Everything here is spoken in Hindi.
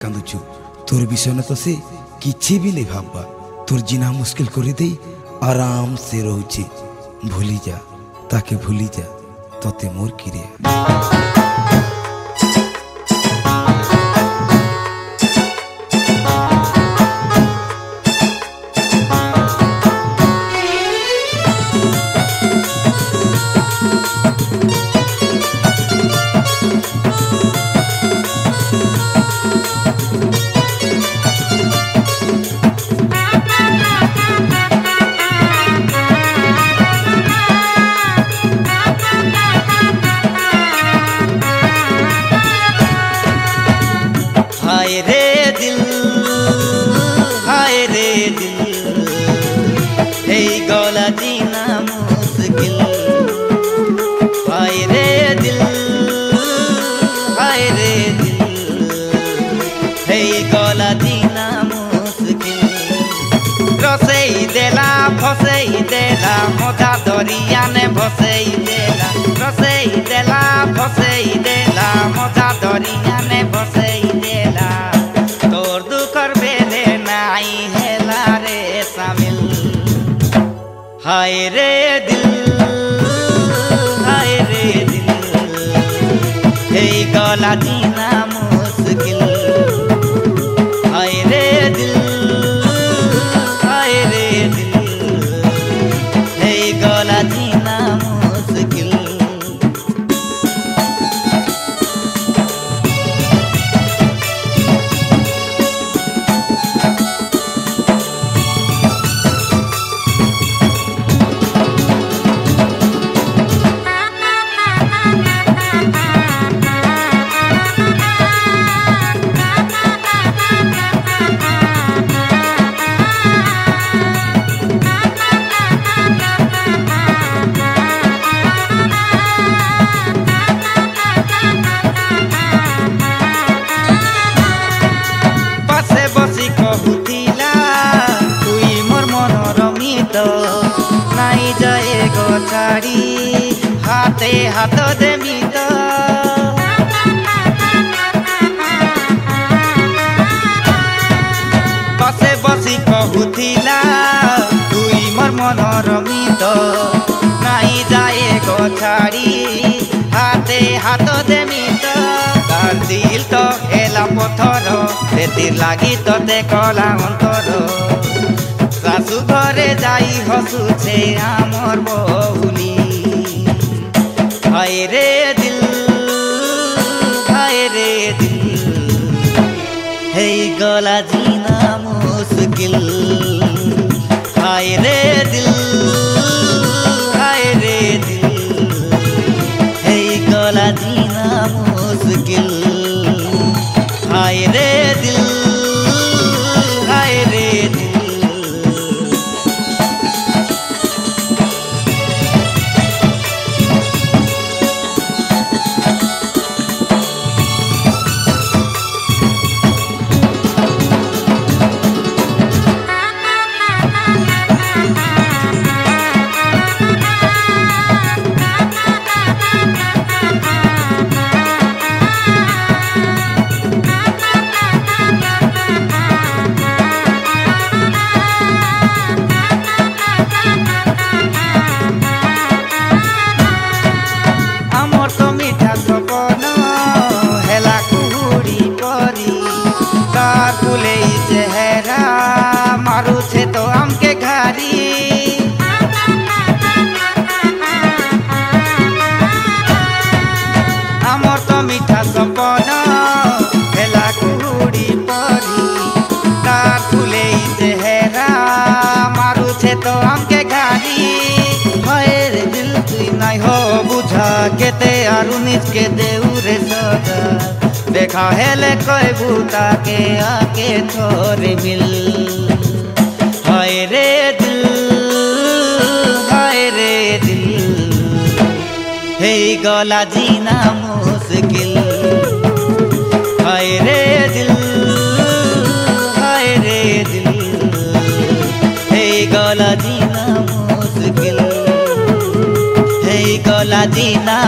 कांदुचु तोर विषय न तो से किछि भी नहीं भाबा तोर जीना मुश्किल कर दे आराम से रोचे भूली जा ताके भूली जा तोते मोर किरे हाय रे दिल हे गला जीना मुश्किल हाय रे दिल हे गला जीना मुश्किल रसई देला फसई देला मजा दरिया ने भसई देला रसई देला फसई देला मजा दरिया ने भसई देला तोर दुखर बेले नाई हेला रे शामिल हाय रे दिल हे गला जीना मुश्किल हाय रे दिल हे गला जीना मुश्किल नाई जाए गो छाड़ी हाथे हाथ देमी तो बसे बसी कहूथिला तुई मोर मन रमित नाई जाए गो छाड़ी हाथे हाथ देमी तो तार दिल तो हेला पथर सेतिर लागी तोते कला अंतर सासु घरे जाई हसुछे आमर बहुली हाय रे दिल हे गला जीना मुश्किल हाय रे दिल हे गला जीना मुश्किल हाय रे दिल मारुछे तो हमके घारी आमर तो मीठा सपन हेला कुहुड़ी परी तार फुले चेहरा मारुछे तो हमके घारी हाय रे दिल तुई नाई हो बुझा केते आरु निज के देउरे सदा देखा हेले कोई बूता के आके थोड़े मिल हाय रे दिल हे गला जीना मुश्किल हाय रे दिल हे गला जीना मुश्किल हे गला जीना